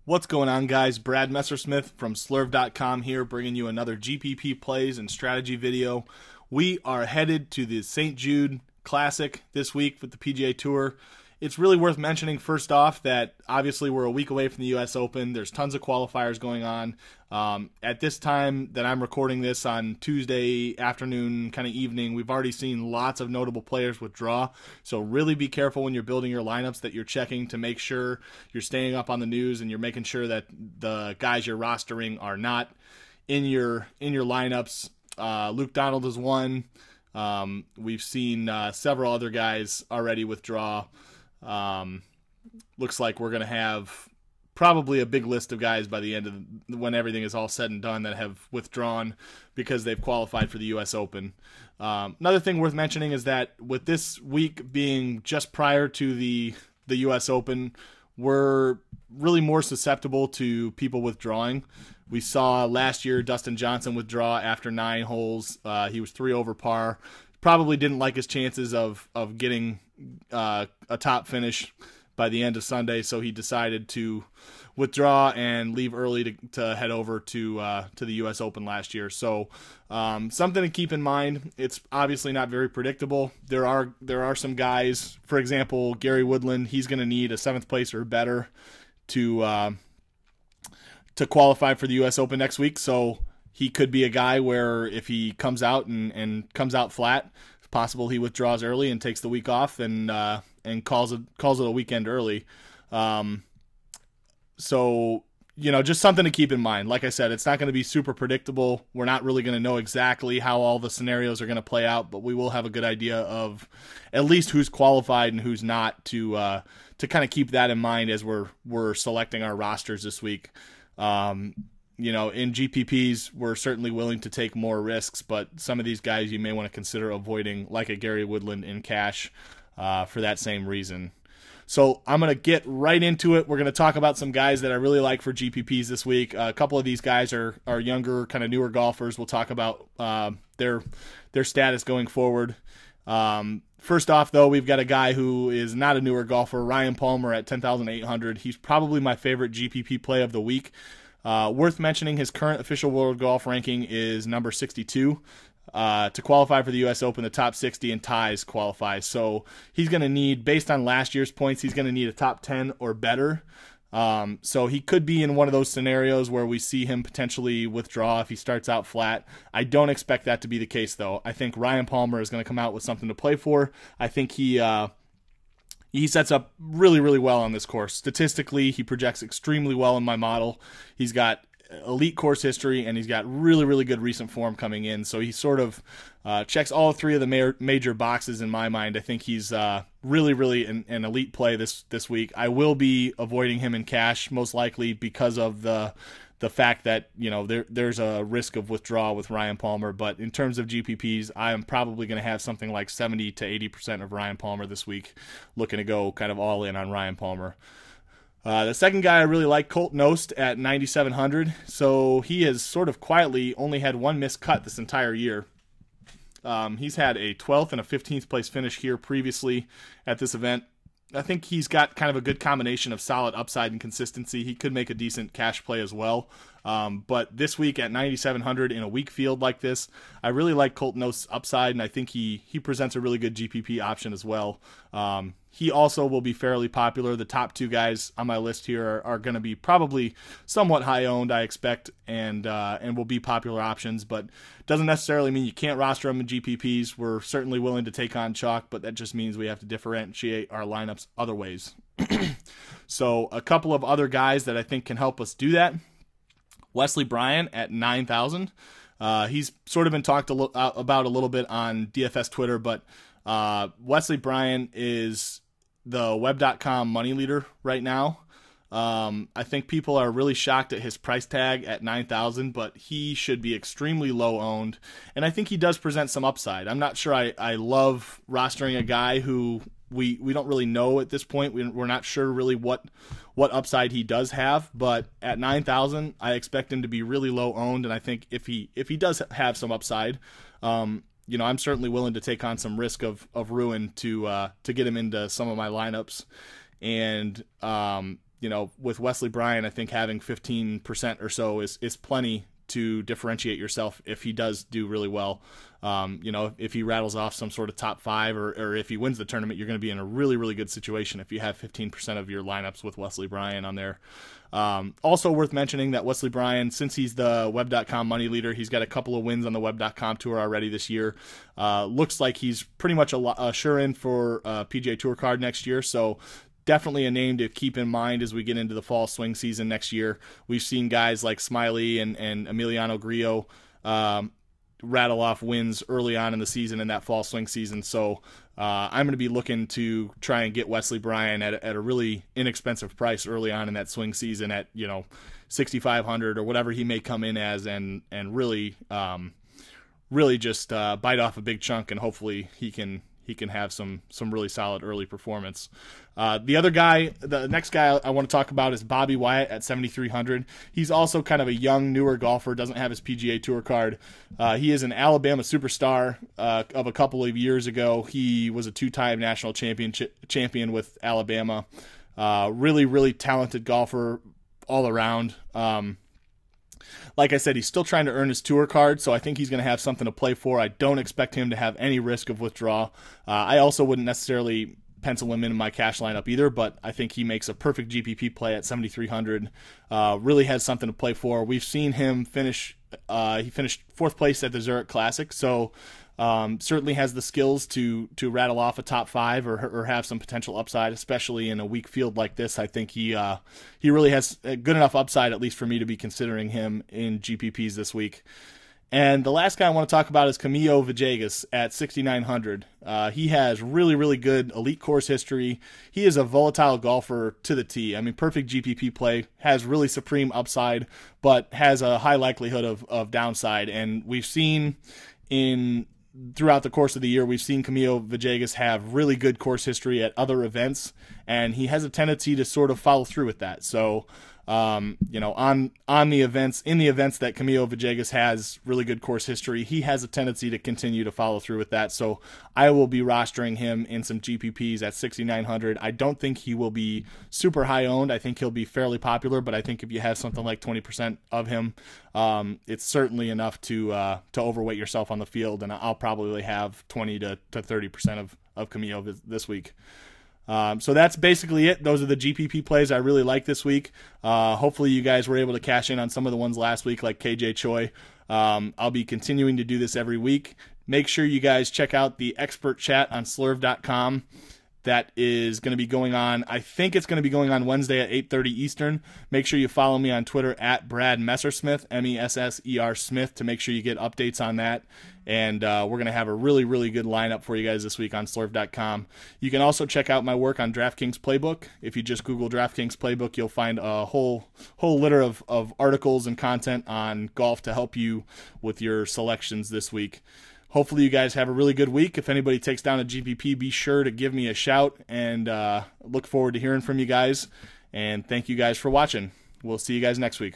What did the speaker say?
What's going on, guys? Brad Messersmith from Slurve.com here, bringing you another GPP plays and strategy video. We are headed to the St. Jude Classic this week with the PGA Tour. It's really worth mentioning, first off, that obviously we're a week away from the U.S. Open. There's tons of qualifiers going on. At this time that I'm recording this on Tuesday afternoon, kind of evening, we've already seen lots of notable players withdraw. So really be careful when you're building your lineups that you're checking to make sure you're staying up on the news and you're making sure that the guys you're rostering are not in your lineups. Luke Donald is one. We've seen several other guys already withdraw. Looks like we're going to have probably a big list of guys by the end of when everything is all said and done that have withdrawn because they've qualified for the U.S. Open. Another thing worth mentioning is that with this week being just prior to the U.S. Open, we're really more susceptible to people withdrawing. We saw last year Dustin Johnson withdraw after 9 holes. He was 3 over par. Probably didn't like his chances of getting a top finish by the end of Sunday, so he decided to withdraw and leave early to head over to the U.S. Open last year. So something to keep in mind. It's obviously not very predictable. There are some guys, for example, Gary Woodland. He's going to need a 7th place or better to qualify for the U.S. Open next week. So he could be a guy where if he comes out and comes out flat, it's possible he withdraws early and takes the week off and calls it a weekend early. So, just something to keep in mind. Like I said, it's not going to be super predictable. We're not really going to know exactly how all the scenarios are going to play out, but we will have a good idea of at least who's qualified and who's not to kind of keep that in mind as we're selecting our rosters this week. In GPPs, we're certainly willing to take more risks, but some of these guys you may want to consider avoiding, like a Gary Woodland in cash, for that same reason. So I'm going to get right into it. We're going to talk about some guys that I really like for GPPs this week. A couple of these guys are younger, kind of newer golfers. We'll talk about their status going forward. First off, though, we've got a guy who is not a newer golfer, Ryan Palmer at 10,800. He's probably my favorite GPP play of the week. Worth mentioning, his current official world golf ranking is number 62. To qualify for the U.S. Open, the top 60 and ties qualify. So he's going to need, based on last year's points, he's going to need a top 10 or better. So he could be in one of those scenarios where we see him potentially withdraw if he starts out flat. I don't expect that to be the case, though. I think Ryan Palmer is going to come out with something to play for. I think he sets up really, really well on this course. Statistically, he projects extremely well in my model. He's got elite course history, and he's got really, really good recent form coming in. So he sort of checks all 3 of the major boxes in my mind. I think he's really, really an elite play this week. I will be avoiding him in cash, most likely because of the fact that there's a risk of withdrawal with Ryan Palmer. But in terms of GPPs, I am probably going to have something like 70 to 80% of Ryan Palmer this week, looking to go kind of all in on Ryan Palmer. The second guy I really like, Colt Knost at 9,700. So he has sort of quietly only had 1 missed cut this entire year. He's had a 12th and a 15th place finish here previously at this event. I think he's got kind of a good combination of solid upside and consistency. He could make a decent cash play as well. But this week at 9,700 in a weak field like this, I really like Colt Knost's upside, and I think he presents a really good GPP option as well. He also will be fairly popular. The top 2 guys on my list here are going to be probably somewhat high-owned, I expect, and will be popular options, but doesn't necessarily mean you can't roster them in GPPs. We're certainly willing to take on chalk, but that just means we have to differentiate our lineups other ways. So a couple of other guys that I think can help us do that. Wesley Bryan at 9,000. He's sort of been talked about a little bit on DFS Twitter, but Wesley Bryan is the web.com money leader right now. I think people are really shocked at his price tag at 9,000, but he should be extremely low owned, and I think he does present some upside. I'm not sure I love rostering a guy who we don't really know at this point. We're not sure really what upside he does have, but at 9,000, I expect him to be really low owned, and I think if he does have some upside, I'm certainly willing to take on some risk of ruin to get him into some of my lineups. And with Wesley Bryan, I think having 15% or so is plenty to differentiate yourself if he does do really well. If he rattles off some sort of top 5 or if he wins the tournament, you're going to be in a really, really good situation if you have 15% of your lineups with Wesley Bryan on there. Also worth mentioning that Wesley Bryan, since he's the Web.com money leader, he's got a couple of wins on the Web.com tour already this year. Looks like he's pretty much a sure in for PGA Tour card next year, so definitely a name to keep in mind as we get into the fall swing season next year. We've seen guys like Smiley and Emiliano Grillo rattle off wins early on in the season in that fall swing season. So I'm going to be looking to try and get Wesley Bryan at a really inexpensive price early on in that swing season at $6,500 or whatever he may come in as, and really just bite off a big chunk, and hopefully he can have some really solid early performance. The next guy I want to talk about is Bobby Wyatt at 7,300. He's also kind of a young, newer golfer, doesn't have his PGA Tour card. He is an Alabama superstar of a couple of years ago. He was a 2-time national champion with Alabama. Really, really talented golfer all around. Like I said, he's still trying to earn his tour card, so I think he's going to have something to play for. I don't expect him to have any risk of withdrawal. I also wouldn't necessarily pencil him in my cash lineup either, but I think he makes a perfect GPP play at 7,300. Really has something to play for. We've seen him finish. He finished 4th place at the Zurich Classic, so certainly has the skills to rattle off a top 5 or have some potential upside, especially in a weak field like this. I think he really has a good enough upside, at least for me to be considering him in GPPs this week. And the last guy I want to talk about is Camilo Villegas at 6,900. He has really, really good elite course history. He is a volatile golfer to the tee. I mean, perfect GPP play, has really supreme upside, but has a high likelihood of downside. And we've seen throughout the course of the year, we've seen Camilo Villegas have really good course history at other events, and he has a tendency to sort of follow through with that. So, on the events that Camilo Villegas has really good course history, he has a tendency to continue to follow through with that. So I will be rostering him in some GPPs at 6,900. I don't think he will be super high owned. I think he'll be fairly popular, but I think if you have something like 20% of him, it's certainly enough to overweight yourself on the field, and I'll probably have 20 to 30% of Camilo this week. So that's basically it. Those are the GPP plays I really like this week. Hopefully you guys were able to cash in on some of the ones last week, like KJ Choi. I'll be continuing to do this every week. Make sure you guys check out the expert chat on slurve.com. That is going to be going on. I think it's going to be going on Wednesday at 8:30 Eastern. Make sure you follow me on Twitter at Brad Messersmith, Messer Smith, to make sure you get updates on that. And we're going to have a really, really good lineup for you guys this week on slurve.com. You can also check out my work on DraftKings Playbook. If you just Google DraftKings Playbook, you'll find a whole litter of articles and content on golf to help you with your selections this week. Hopefully you guys have a really good week. If anybody takes down a GPP, be sure to give me a shout, and look forward to hearing from you guys. And thank you guys for watching. We'll see you guys next week.